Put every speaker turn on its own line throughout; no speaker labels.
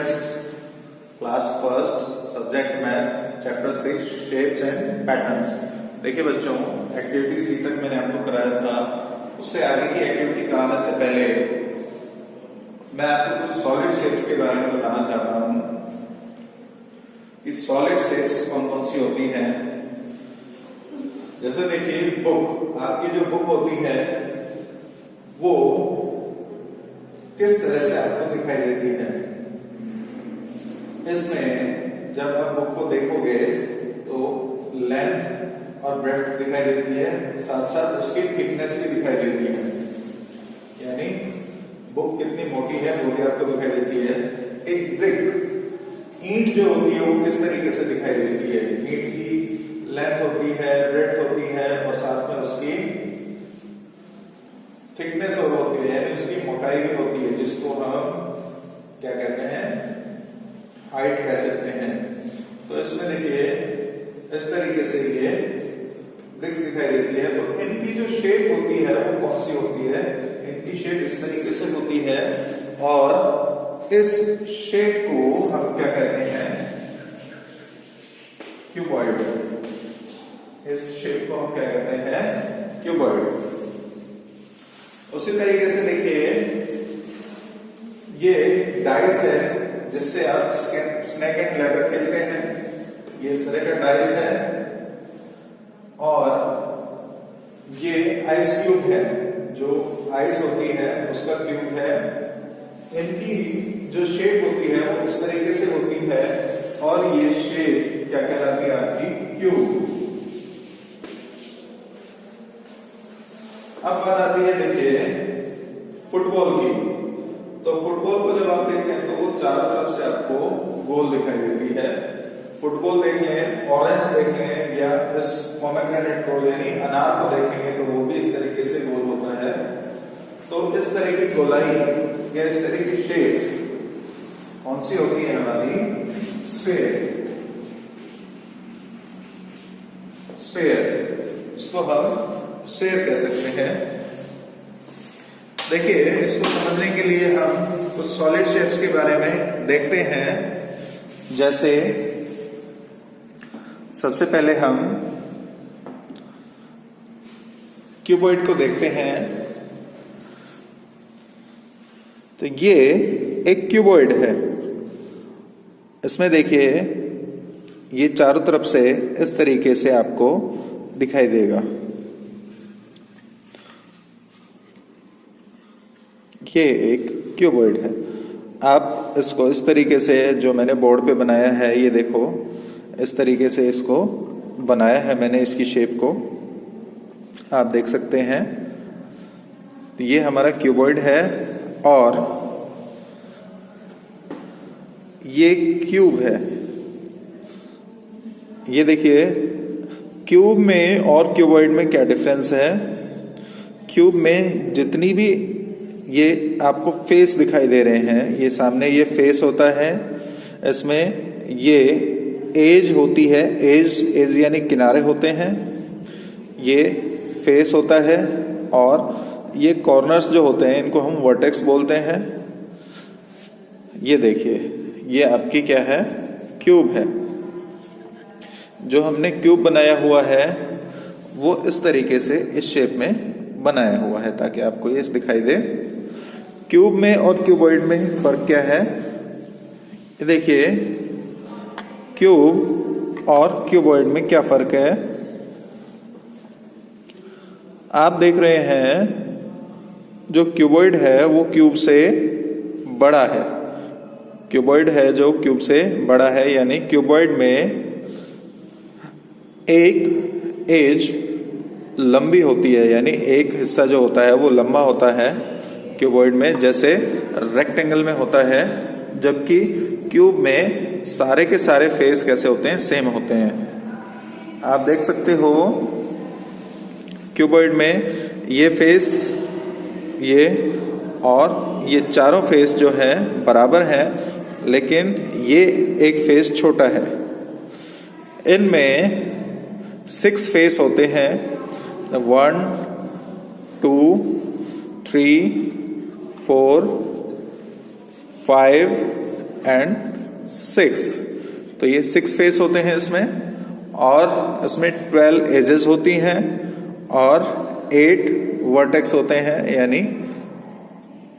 Students, class first, subject math, chapter 6, shapes and patterns. देखिए बच्चों, activity सी तक मैंने आपको कराया था। उससे आगे की एक्टिविटी कराने से पहले मैं आपको कुछ सॉलिड शेप्स के बारे में बताना चाहता हूं कि सॉलिड शेप्स कौन कौन सी होती हैं। जैसे देखिए, बुक, आपकी जो बुक होती है वो किस तरह से आपको दिखाई देती है। इसमें जब आप बुक को देखोगे तो लेंथ और ब्रेड्थ दिखाई देती है, साथ साथ उसकी थिकनेस भी दिखाई देती है। यानी बुक कितनी मोटी है वो भी आपको दिखाई देती है। एक ब्रिक, ईंट जो होती है वो किस तरीके से दिखाई देती है। ईंट की लेंथ होती है, ब्रेड्थ होती है और साथ में उसकी थिकनेस और होती है, यानी उसकी मोटाई भी होती है, जिसको हम क्या कहते हैं, हाइट कह सकते हैं। तो इसमें देखिए इस तरीके से ये ब्रिक्स दिखाई देती है। तो इनकी जो शेप होती है वो कौन सी होती है? इनकी शेप इस तरीके से होती है और इस शेप को हम क्या कहते हैं? क्यूबॉइड। इस शेप को हम क्या कहते हैं? क्यूबॉइड। उसी तरीके से देखिए, ये डाइस है जिससे आप स्नेक एंड लैडर खेलते हैं। ये इस तरह का डाइस है और ये आइस क्यूब है, जो आइस होती है उसका क्यूब है। इनकी जो शेप होती है वो इस तरीके से होती है और ये शेप क्या कहलाती है? आपकी क्यूब। अब बात आती है देखिए फुटबॉल की। तो फुटबॉल को जब आप देखते हैं तो वो चारों तरफ से आपको गोल दिखाई देती है। फुटबॉल देख लें, ऑरेंज देख लें, या इस पोमेग्रेनेट को यानी अनार को देखेंगे तो वो भी इस तरीके से गोल होता है। तो इस तरह की गोलाई या इस तरह की शेप कौन सी होती है? हमारी स्फीयर। स्फीयर, इसको हम स्फीयर कह सकते हैं। देखिए, इसको समझने के लिए हम कुछ सॉलिड शेप्स के बारे में देखते हैं। जैसे सबसे पहले हम क्यूबॉइड को देखते हैं। तो ये एक क्यूबॉइड है। इसमें देखिए ये चारों तरफ से इस तरीके से आपको दिखाई देगा। ये एक क्यूबॉइड है। आप इसको इस तरीके से, जो मैंने बोर्ड पे बनाया है, ये देखो इस तरीके से इसको बनाया है मैंने, इसकी शेप को आप देख सकते हैं। तो ये हमारा क्यूबॉइड है और ये क्यूब है। ये देखिए, क्यूब में और क्यूबॉइड में क्या डिफरेंस है? क्यूब में जितनी भी ये आपको फेस दिखाई दे रहे हैं, ये सामने ये फेस होता है, इसमें ये एज होती है, एज यानी किनारे होते हैं, ये फेस होता है और ये कॉर्नर्स जो होते हैं इनको हम वर्टेक्स बोलते हैं। ये देखिए, ये आपकी क्या है? क्यूब है। जो हमने क्यूब बनाया हुआ है वो इस तरीके से इस शेप में बनाया हुआ है ताकि आपको ये दिखाई दे। क्यूब में और क्यूबॉइड में फर्क क्या है? देखिए, क्यूब और क्यूबॉइड में क्या फर्क है? आप देख रहे हैं जो क्यूबॉइड है वो क्यूब से बड़ा है। क्यूबॉइड है जो क्यूब से बड़ा है, यानी क्यूबॉइड में एक एज लंबी होती है, यानी एक हिस्सा जो होता है वो लंबा होता है क्यूबॉइड में, जैसे रेक्टेंगल में होता है। जबकि क्यूब में सारे के सारे फेस कैसे होते हैं? सेम होते हैं। आप देख सकते हो क्यूबॉइड में ये फेस, ये और ये चारों फेस जो है बराबर है, लेकिन ये एक फेस छोटा है। इनमें 6 फेस होते हैं, 1 2 3 4 5 एंड 6। तो ये 6 फेस होते हैं इसमें, और इसमें 12 एजेस होती हैं और 8 वर्टेक्स होते हैं, यानी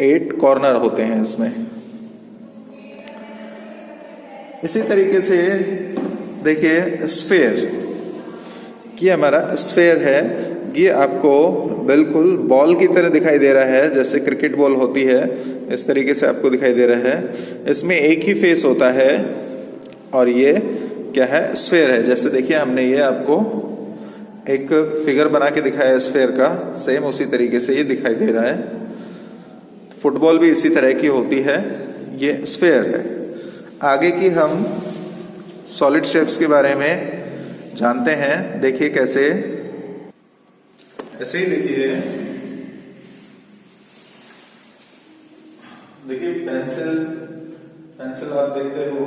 8 कॉर्नर होते हैं इसमें। इसी तरीके से देखिए स्फेयर, ये हमारा स्फेयर है, ये आपको बिल्कुल बॉल की तरह दिखाई दे रहा है, जैसे क्रिकेट बॉल होती है इस तरीके से आपको दिखाई दे रहा है। इसमें एक ही फेस होता है और ये क्या है, स्फेयर है। जैसे देखिए हमने ये आपको एक फिगर बना के दिखाया है स्फेयर का, सेम उसी तरीके से ये दिखाई दे रहा है। फुटबॉल भी इसी तरह की होती है, ये स्फेयर है। आगे की हम सॉलिड शेप्स के बारे में जानते हैं। देखिए कैसे, ऐसे ही देखिए पेंसिल आप देखते हो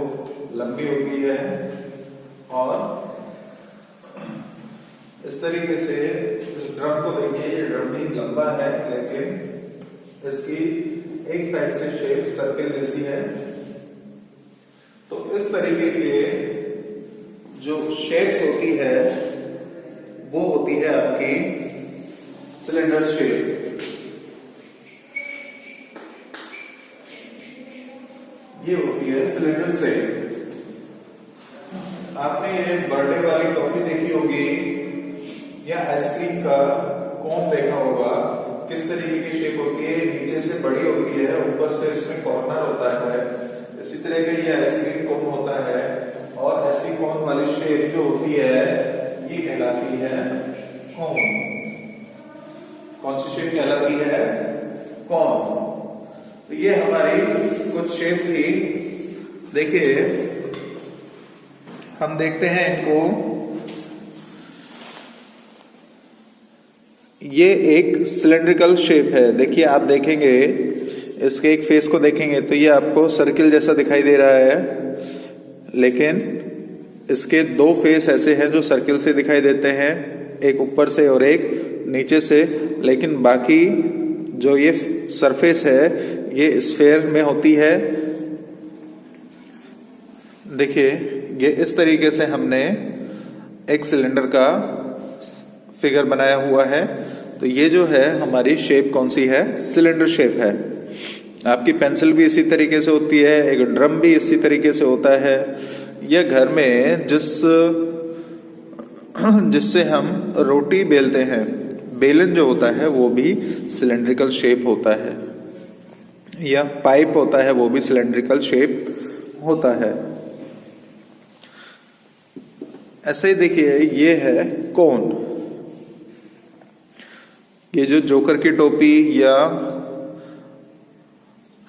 लंबी होती है, और इस तरीके से इस ड्रम को देखिए, ये ड्रम भी लंबा है लेकिन इसकी एक साइड से शेप सर्कल जैसी है। तो इस तरीके के जो शेप्स होती है वो होती है आपकी सिलेंडर शेप। ये होती है सिलेंडर शेप। आपने ये बर्थडे वाली टॉफी देखी होगी या आइसक्रीम का कोन देखा होगा, किस तरीके की शेप होती है, नीचे से बड़ी होती है, ऊपर से इसमें कॉर्नर होता है। इसी तरह का ये आइसक्रीम कोन होता है, और ऐसी कोन वाली शेप जो होती है ये कहलाती है कोन। कौन सी शेप कहलाती है? कोन। तो ये हमारी कुछ शेप थी। देखिए हम देखते हैं इनको, ये एक सिलेंड्रिकल शेप है। देखिए आप देखेंगे इसके एक फेस को देखेंगे तो ये आपको सर्किल जैसा दिखाई दे रहा है, लेकिन इसके 2 फेस ऐसे हैं जो सर्किल से दिखाई देते हैं, एक ऊपर से और एक नीचे से। लेकिन बाकी जो ये सरफेस है ये स्फेयर में होती है। देखिए ये इस तरीके से हमने एक सिलेंडर का फिगर बनाया हुआ है। तो ये जो है हमारी शेप कौन सी है? सिलेंडर शेप है। आपकी पेंसिल भी इसी तरीके से होती है, एक ड्रम भी इसी तरीके से होता है। यह घर में जिससे हम रोटी बेलते हैं, बेलन जो होता है वो भी सिलेंड्रिकल शेप होता है, या पाइप होता है वो भी सिलेंड्रिकल शेप होता है। ऐसे ही देखिए ये है कोन। ये जो जोकर की टोपी या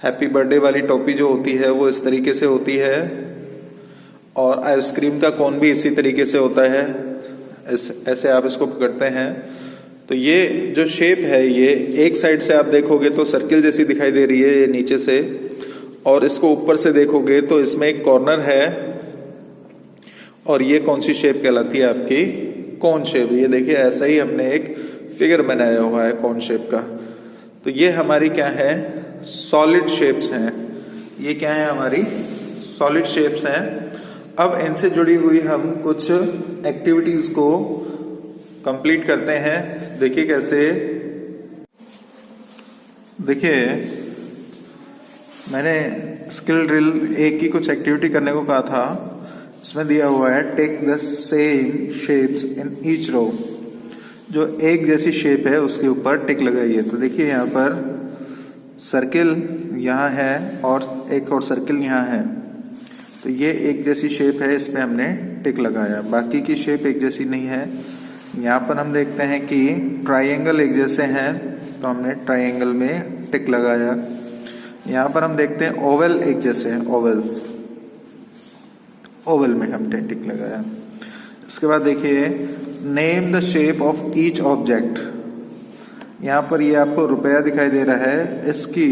हैप्पी बर्थडे वाली टोपी जो होती है वो इस तरीके से होती है, और आइसक्रीम का कोन भी इसी तरीके से होता है। ऐसे आप इसको पकड़ते हैं तो ये जो शेप है ये एक साइड से आप देखोगे तो सर्किल जैसी दिखाई दे रही है ये नीचे से, और इसको ऊपर से देखोगे तो इसमें एक कॉर्नर है, और ये कौन सी शेप कहलाती है? आपकी कोन शेप। ये देखिए ऐसा ही हमने एक फिगर बनाया हुआ है कोन शेप का। तो ये हमारी क्या है? सॉलिड शेप्स हैं। ये क्या है? हमारी सॉलिड शेप्स हैं। अब इनसे जुड़ी हुई हम कुछ एक्टिविटीज को कंप्लीट करते हैं। देखिए कैसे। देखिए मैंने स्किल ड्रिल 1 की कुछ एक्टिविटी करने को कहा था। इसमें दिया हुआ है take the same shapes in each row. जो एक जैसी शेप है उसके ऊपर टिक लगाइए। तो देखिए यहाँ पर सर्किल यहाँ है और एक और सर्किल यहाँ है, तो ये एक जैसी शेप है, इस पे हमने टिक लगाया। बाकी की शेप एक जैसी नहीं है। यहाँ पर हम देखते हैं कि ट्राइंगल एक जैसे हैं, तो हमने ट्राइंगल में टिक लगाया। यहाँ पर हम देखते हैं ओवल एक जैसे हैं, ओवल में हमने टिक लगाया। इसके बाद देखिए name the shape of each object. यहाँ पर ये आपको रुपया दिखाई दे रहा है, इसकी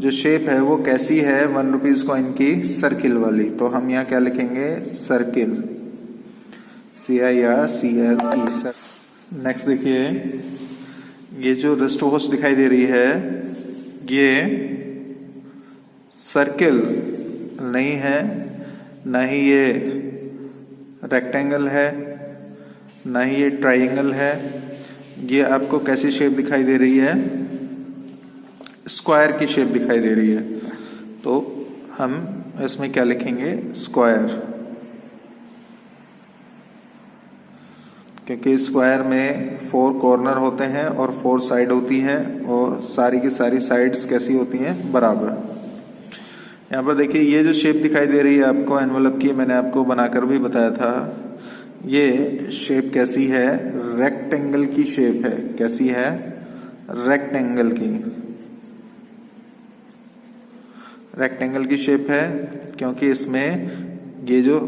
जो शेप है वो कैसी है? 1 रुपीज कॉइन की सर्किल वाली। तो हम यहाँ क्या लिखेंगे? Circle, CIRCLE। नेक्स्ट देखिए ये जो रिस्ट वॉच दिखाई दे रही है ये सर्किल नहीं है, ना ही ये रेक्टेंगल है, ना ही ये ट्राइंगल है। ये आपको कैसी शेप दिखाई दे रही है? स्क्वायर की शेप दिखाई दे रही है। तो हम इसमें क्या लिखेंगे? स्क्वायर, क्योंकि स्क्वायर में 4 कॉर्नर होते हैं और 4 साइड होती हैं और सारी की सारी साइड्स कैसी होती हैं? बराबर। यहाँ पर देखिए ये जो शेप दिखाई दे रही है आपको एनवलप की, मैंने आपको बनाकर भी बताया था। ये शेप कैसी है? रेक्टेंगल की शेप है। कैसी है? रेक्टेंगल की। रेक्टेंगल की शेप है क्योंकि इसमें ये जो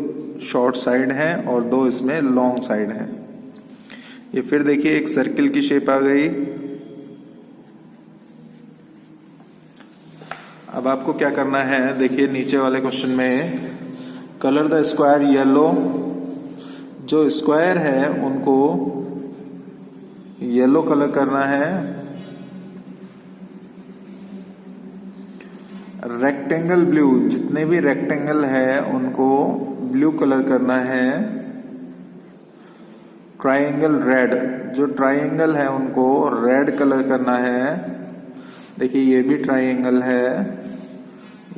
शॉर्ट साइड है और 2 इसमें लॉन्ग साइड है। ये फिर देखिए एक सर्किल की शेप आ गई। अब आपको क्या करना है? देखिए नीचे वाले क्वेश्चन में कलर द स्क्वायर येलो। जो स्क्वायर है उनको येलो कलर करना है। रेक्टेंगल ब्लू, जितने भी रेक्टेंगल है उनको ब्लू कलर करना है। ट्राइंगल रेड, जो ट्राइंगल है उनको रेड कलर करना है। देखिए ये भी ट्राइंगल है,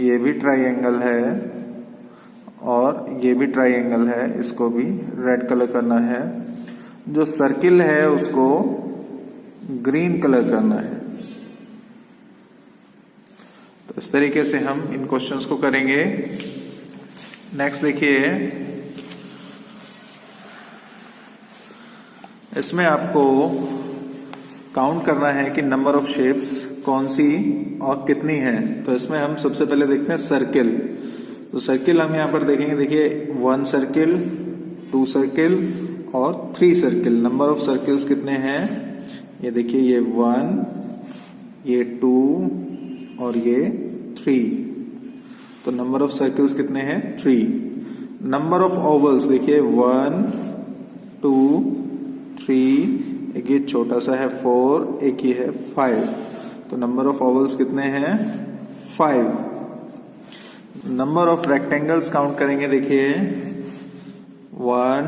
ये भी ट्राइंगल है और ये भी ट्राइंगल है, इसको भी रेड कलर करना है। जो सर्किल है उसको ग्रीन कलर करना है। तो इस तरीके से हम इन क्वेश्चंस को करेंगे। नेक्स्ट देखिए, इसमें आपको काउंट करना है कि नंबर ऑफ शेप्स कौन सी और कितनी है। तो इसमें हम सबसे पहले देखते हैं सर्किल। तो सर्किल हम यहाँ पर देखेंगे। देखिए 1 सर्किल, 2 सर्किल और 3 सर्किल। नंबर ऑफ सर्किल्स कितने हैं? ये देखिए ये 1, ये 2 और ये 3। तो नंबर ऑफ सर्किल्स कितने हैं? 3। नंबर ऑफ ओवल्स देखिए 1, 2, 3, एक ये छोटा सा है 4, एक ये है 5। तो नंबर ऑफ ओवल्स कितने हैं? 5। नंबर ऑफ रेक्टेंगल्स काउंट करेंगे। देखिए 1,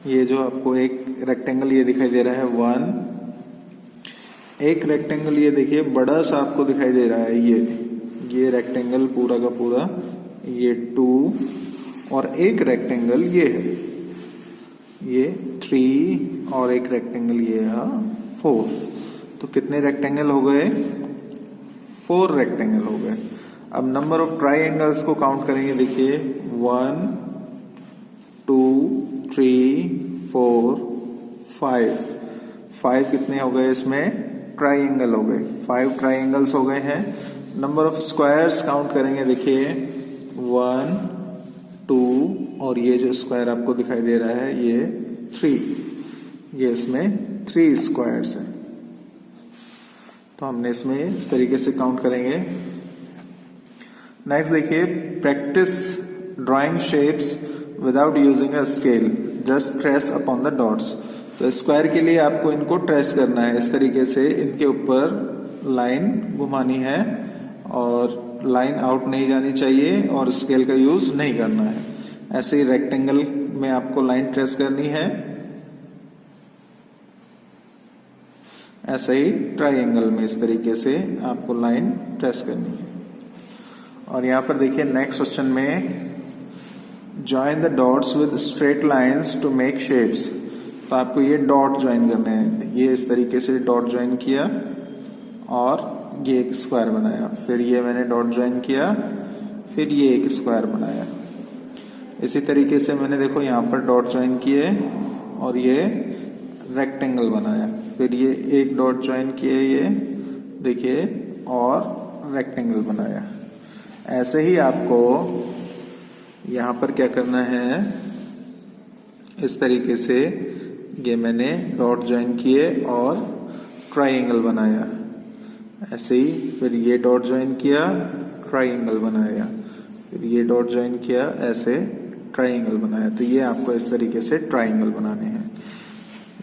ये जो आपको एक रेक्टेंगल ये दिखाई दे रहा है 1। एक रेक्टेंगल ये देखिए बड़ा सा आपको दिखाई दे रहा है, ये रेक्टेंगल पूरा का पूरा, ये 2 और एक रेक्टेंगल ये है, ये 3 और एक रेक्टेंगल ये है 4। तो कितने रेक्टेंगल हो गए? 4 रेक्टेंगल हो गए। अब नंबर ऑफ ट्राइंगल्स को काउंट करेंगे। देखिए 1, 2, 3, 4, 5। 5 कितने हो गए? इसमें ट्राइंगल हो गए। 5 ट्राइंगल्स हो गए हैं। नंबर ऑफ स्क्वायर्स काउंट करेंगे। देखिए 1, 2 और ये जो स्क्वायर आपको दिखाई दे रहा है ये 3। ये इसमें 3 स्क्वायर्स है। तो हमने इसमें इस तरीके से काउंट करेंगे। नेक्स्ट देखिए, practice drawing shapes without using a scale, just trace upon the dots. तो स्क्वायर के लिए आपको इनको ट्रेस करना है। इस तरीके से इनके ऊपर लाइन घुमानी है और लाइन आउट नहीं जानी चाहिए और स्केल का यूज नहीं करना है। ऐसे ही रेक्टेंगल में आपको लाइन ट्रेस करनी है, ऐसे ही ट्राइंगल में इस तरीके से आपको लाइन ट्रेस करनी है। और यहां पर देखिए नेक्स्ट क्वेश्चन में, join the dots with straight lines to make shapes. तो आपको ये डॉट ज्वाइन करने हैं। ये इस तरीके से डॉट ज्वाइन किया और ये एक स्क्वायर बनाया, फिर ये मैंने डॉट ज्वाइन किया, फिर ये एक स्क्वायर बनाया। इसी तरीके से मैंने देखो यहाँ पर डॉट ज्वाइन किए और ये रेक्टेंगल बनाया, फिर ये एक डॉट ज्वाइन किए, ये देखिए, और रेक्टेंगल बनाया। ऐसे ही आपको यहाँ पर क्या करना है, इस तरीके से ये मैंने डॉट ज्वाइन किए और ट्राइंगल बनाया। ऐसे ही फिर ये डॉट ज्वाइन किया, ट्राइंगल बनाया, फिर ये डॉट ज्वाइन किया, ऐसे ट्राइंगल बनाया। तो ये आपको इस तरीके से ट्राइंगल बनाने हैं।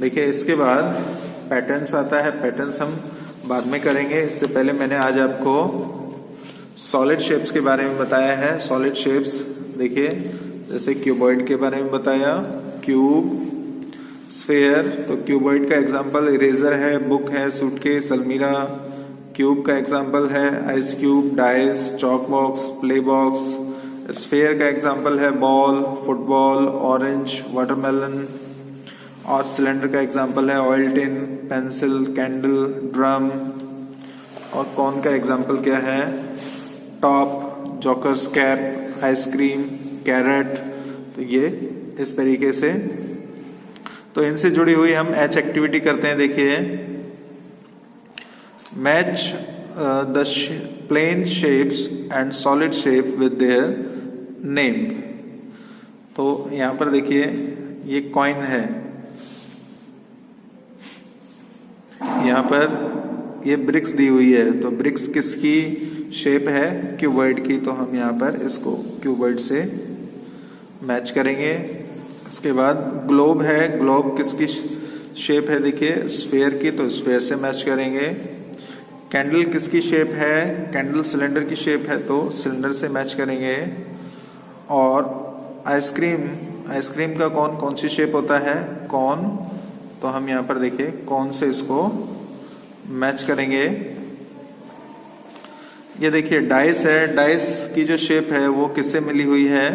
देखिए इसके बाद पैटर्न्स आता है। पैटर्न्स हम बाद में करेंगे। इससे पहले मैंने आज आपको सॉलिड शेप्स के बारे में बताया है। सॉलिड शेप्स देखिए, जैसे क्यूबॉइड के बारे में बताया, क्यूब, स्फेयर। तो क्यूबॉइड का एग्जांपल इरेजर है, बुक है, सूटकेस, अलमीरा। क्यूब का एग्जांपल है ice cube, dice, chalk box, play box. Sphere का एग्जांपल है बॉल, फुटबॉल, ऑरेंज, वाटरमेलन। और सिलेंडर का एग्जांपल है oil tin, pencil, candle, drum. और कॉन का एग्जांपल क्या है? Top, joker's cap, ice cream, carrot. तो ये इस तरीके से, तो इनसे जुड़ी हुई हम एच एक्टिविटी करते हैं। देखिए, match the plane shapes and solid shape with their name. तो यहां पर देखिए, ये कॉइन है, यहां पर ये ब्रिक्स दी हुई है। तो ब्रिक्स किसकी शेप है? क्यूबॉइड की। तो हम यहाँ पर इसको क्यूबॉइड से मैच करेंगे। इसके बाद ग्लोब है, ग्लोब किसकी शेप है? देखिए, स्फेयर की। तो स्फेयर से मैच करेंगे। कैंडल किसकी शेप है? कैंडल सिलेंडर की शेप है, तो सिलेंडर से मैच करेंगे। और आइसक्रीम, आइसक्रीम का कौन सी शेप होता है? कौन। तो हम यहाँ पर देखिए कौन से इसको मैच करेंगे। ये देखिए डाइस है, डाइस की जो शेप है वो किससे मिली हुई है?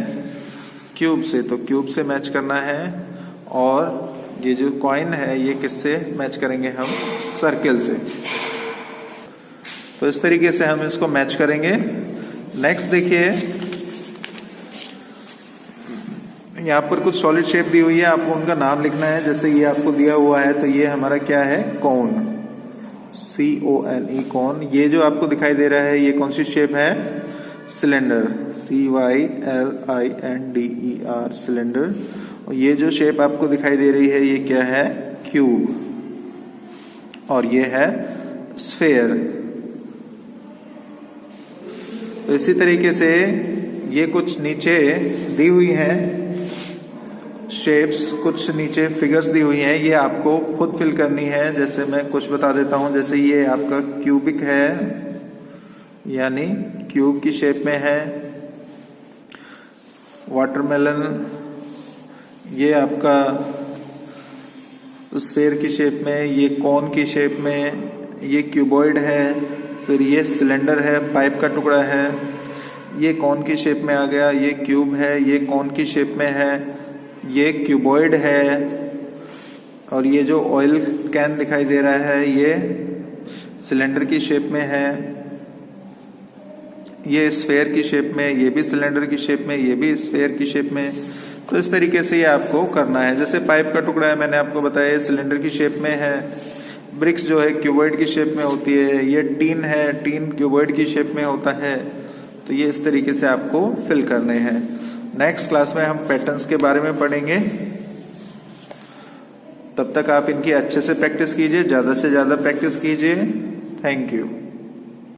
क्यूब से। तो क्यूब से मैच करना है। और ये जो कॉइन है ये किससे मैच करेंगे हम? सर्किल से। तो इस तरीके से हम इसको मैच करेंगे। नेक्स्ट देखिए, यहाँ पर कुछ सॉलिड शेप दी हुई है, आपको उनका नाम लिखना है। जैसे ये आपको दिया हुआ है, तो ये हमारा क्या है? कोन, CONE, कोन। ये जो आपको दिखाई दे रहा है ये कौन सी शेप है? Cylinder, CYLINDER, cylinder. और ये जो शेप आपको दिखाई दे रही है ये क्या है? क्यूब। और ये है स्फेयर। तो इसी तरीके से ये कुछ नीचे दी हुई हैं शेप्स, कुछ नीचे फिगर्स दी हुई हैं, ये आपको खुद फिल करनी है। जैसे मैं कुछ बता देता हूं, जैसे ये आपका क्यूबिक है, यानी क्यूब की शेप में है। वाटरमेलन, ये आपका स्फेयर की शेप में, ये कोन की शेप में, ये क्यूबॉइड है। फिर ये सिलेंडर है, पाइप का टुकड़ा है, ये कोन की शेप में आ गया। ये क्यूब है, ये कोन की शेप में है, ये क्यूबॉइड है। और ये जो ऑयल कैन दिखाई दे रहा है ये सिलेंडर की शेप में है। ये स्फेयर की शेप में, ये भी सिलेंडर की शेप में, ये भी स्फेयर की शेप में। तो इस तरीके से ये आपको करना है। जैसे पाइप का टुकड़ा है, मैंने आपको बताया सिलेंडर की शेप में है। ब्रिक्स जो है क्यूबॉइड की शेप में होती है। ये टीन है, टीन क्यूबॉइड की शेप में होता है। तो ये इस तरीके से आपको फिल करने हैं। नेक्स्ट क्लास में हम पैटर्न्स के बारे में पढ़ेंगे। तब तक आप इनकी अच्छे से प्रैक्टिस कीजिए, ज्यादा से ज्यादा प्रैक्टिस कीजिए। Thank you.